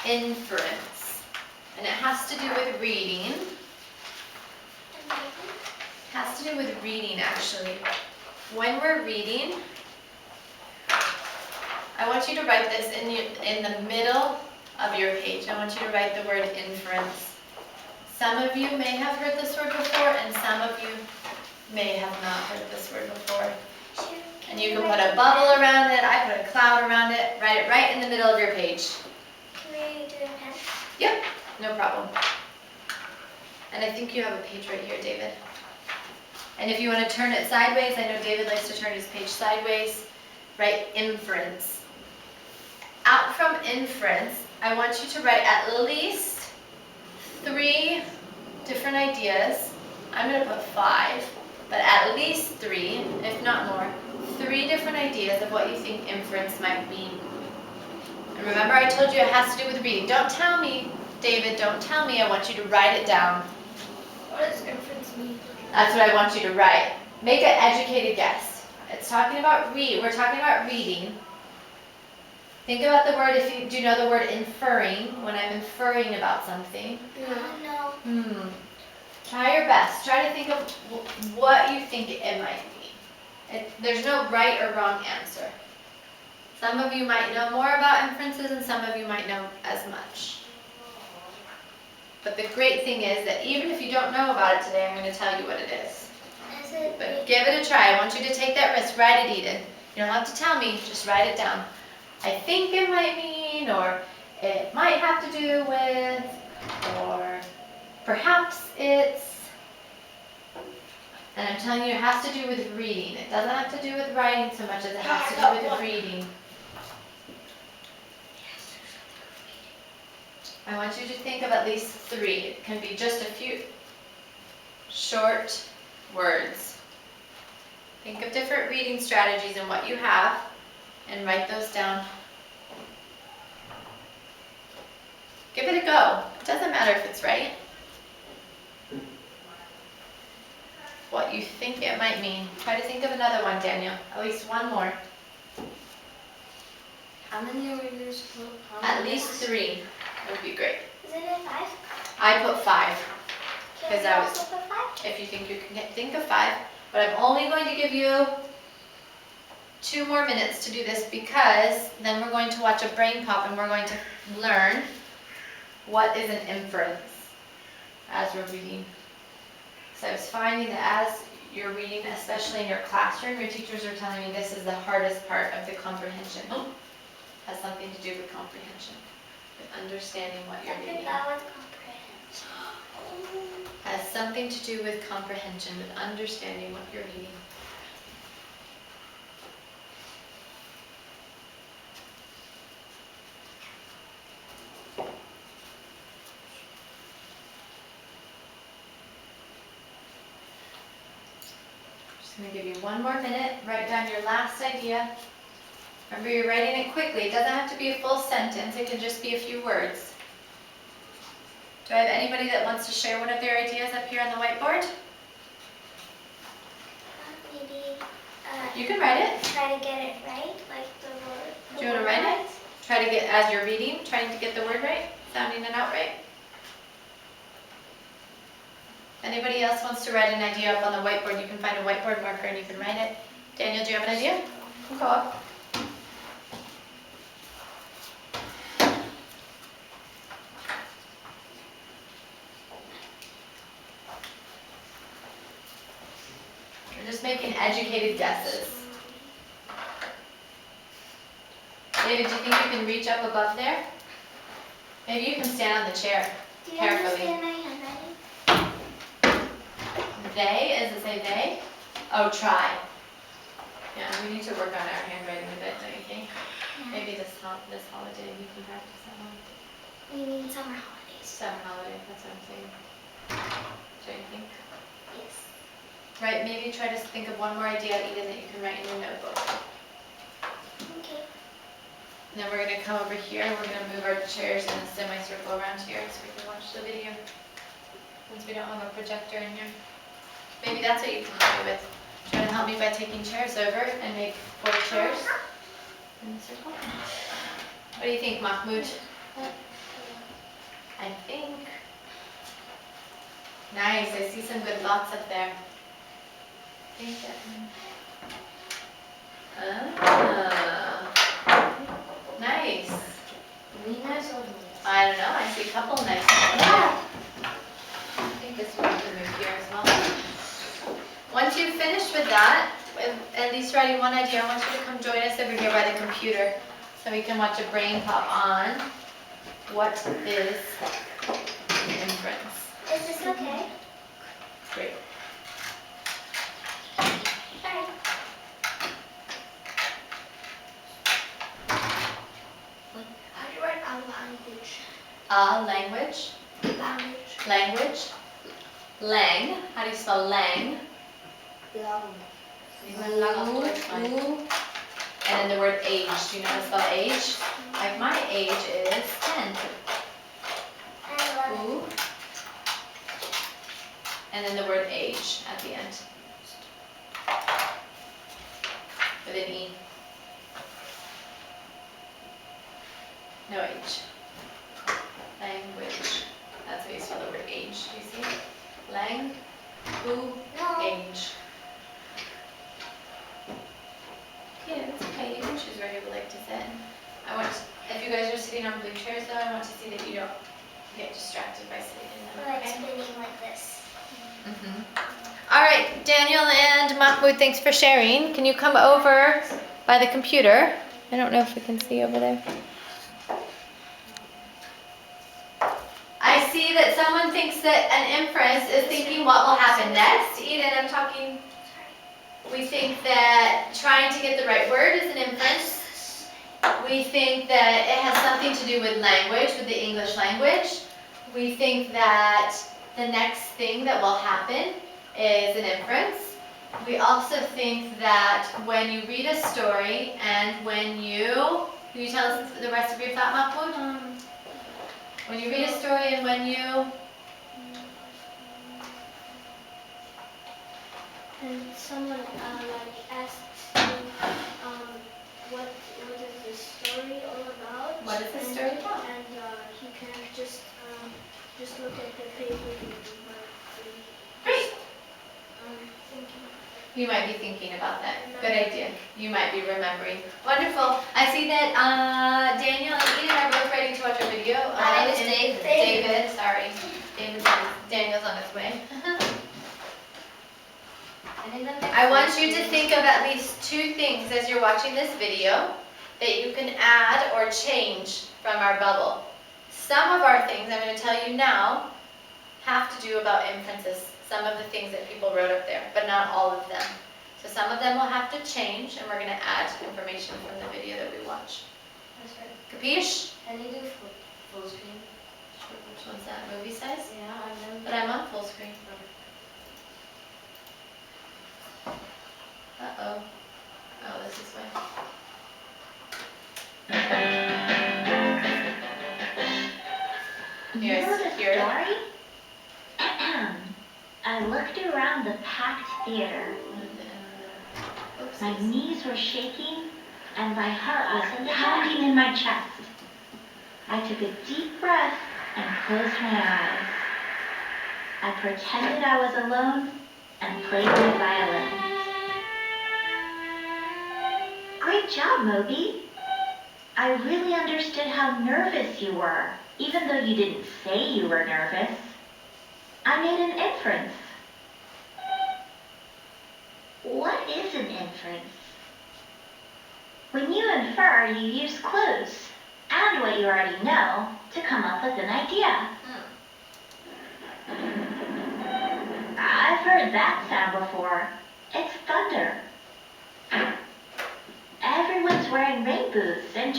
inference. And it has to do with reading. Has to do with reading, actually. When we're reading, I want you to write this in the middle of your page. I want you to write the word inference. Some of you may have heard this word before, and some of you may have not heard this word before. And you can put a bubble around it. I put a cloud around it. Write it right in the middle of your page. Can we do it in pen? Yep, no problem. And I think you have a page right here, David. And if you want to turn it sideways, I know David likes to turn his page sideways. Write inference. Out from inference, I want you to write at least 3 different ideas. I'm going to put 5, but at least 3, if not more, 3 different ideas of what you think inference might mean. And remember, I told you it has to do with reading. Don't tell me, David, don't tell me. I want you to write it down. What does inference mean? That's what I want you to write. Make an educated guess. It's talking about we're talking about reading. Think about the word, if you do you know the word inferring, when I'm inferring about something. No. Try your best. Try to think of what you think it might be. There's no right or wrong answer. Some of you might know more about inferences and some of you might know as much. But the great thing is that even if you don't know about it today, I'm going to tell you what it is. But give it a try. I want you to take that risk. Write it, Eden. You don't have to tell me, just write it down. I think it might mean, or it might have to do with, or perhaps it's, and I'm telling you it has to do with reading. It doesn't have to do with writing so much as it has to do with reading. I want you to think of at least 3. It can be just a few short words. Think of different reading strategies and what you have, and write those down. Give it a go. It doesn't matter if it's right. What you think it might mean. Try to think of another one, Daniel. At least one more. How many are we supposed to put? At least 3 would be great. Is it a 5? I put 5. Can we also put 5? If you think you can think of 5, but I'm only going to give you 2 more minutes to do this, because then we're going to watch a brain pop and we're going to learn what is an inference as we're reading. So I was finding that as you're reading, especially in your classroom, your teachers are telling me this is the hardest part of the comprehension. Has something to do with comprehension, with understanding what you're reading. That was comprehension. Has something to do with comprehension, with understanding what you're reading. I'm going to give you 1 more minute. Write down your last idea. Remember, you're writing it quickly. It doesn't have to be a full sentence. It can just be a few words. Do I have anybody that wants to share one of their ideas up here on the whiteboard? Maybe. You can write it. Try to get it right, like the word. Do you want to write it? Try to get, as you're reading, trying to get the word right, sounding it out right. Anybody else wants to write an idea up on the whiteboard? You can find a whiteboard marker and you can write it. Daniel, do you have an idea? Go up. We're just making educated guesses. David, do you think you can reach up above there? Maybe you can stand on the chair carefully. Do you understand my handwriting? They, does it say they? Oh, try. Yeah, we need to work on our handwriting a bit, don't you think? Yeah. Maybe this holiday we can practice that one. We mean summer holidays. Summer holiday, that's what I'm saying. Don't you think? Yes. Right, maybe try to think of one more idea, Eden, that you can write in your notebook. Okay. And then we're going to come over here and we're going to move our chairs in a semicircle around here so we can watch the video. Since we don't have a projector in here. Maybe that's what you can help me with. Try to help me by taking chairs over and make 4 chairs in a circle. What do you think, Mahmoud? I think. Nice, I see some good thoughts up there. I think that. Nice. Nice or I don't know, I see a couple nice ones. Yeah. I think this one can move here as well. Once you've finished with that, with at least writing one idea, I want you to come join us over here by the computer so we can watch a brain pop on what is an inference. Is this okay? Great. Alright. How do you write a language? Language. Language. Language. Lang. How do you spell lang? Ooh. And then the word age. Do you know how to spell age? Like my age is 10. And Ooh. And then the word age at the end. With an E. No H. Language. That's how you spell the word age. Do you see? Lang. Ooh. No. Age. Yeah, it's okay. You can choose where you would like to sit. If you guys are sitting on blue chairs though, I want to see that you don't get distracted by sitting in them. Like Okay? spinning like this. All right, Daniel and Mahmoud, thanks for sharing. Can you come over by the computer? I don't know if we can see over there. I see that someone thinks that an inference is thinking what will happen next. Eden, I'm talking. We think that trying to get the right word is an inference. We think that it has something to do with language, with the English language. We think that the next thing that will happen is an inference. We also think that when you read a story and when can you tell us the rest of your thought, Mahmoud? When you read a story and when you, And someone like asks you what is the story all about? What is the story about? And he can just look at the paper and great. thinking. You might be thinking about that. Good idea. You might be remembering. Wonderful. I see that Daniel and Eden are both ready to watch a video. My name is and David. David, sorry. Daniel's on his way. I want you to think of at least 2 things as you're watching this video that you can add or change from our bubble. Some of our things I'm going to tell you now have to do about inferences, some of the things that people wrote up there, but not all of them. So some of them will have to change, and we're going to add information from the video that we watch. That's right. Capiche? Can you do full screen? Which one's that? Movie size? Yeah, I know. But I'm on full screen. Uh-oh. Oh, this is why. You know the Here. story? I looked around the packed theater. Oops. My knees were shaking and my heart was pounding in my chest. I took a deep breath and closed my eyes. I pretended I was alone and played my violin. Great job, Moby. I really understood how nervous you were, even though you didn't say you were nervous. I made an inference. What is an inference? When you infer, you use clues and what you already know to come up with an idea. I've heard that sound before. It's thunder. Everyone's wearing rain boots and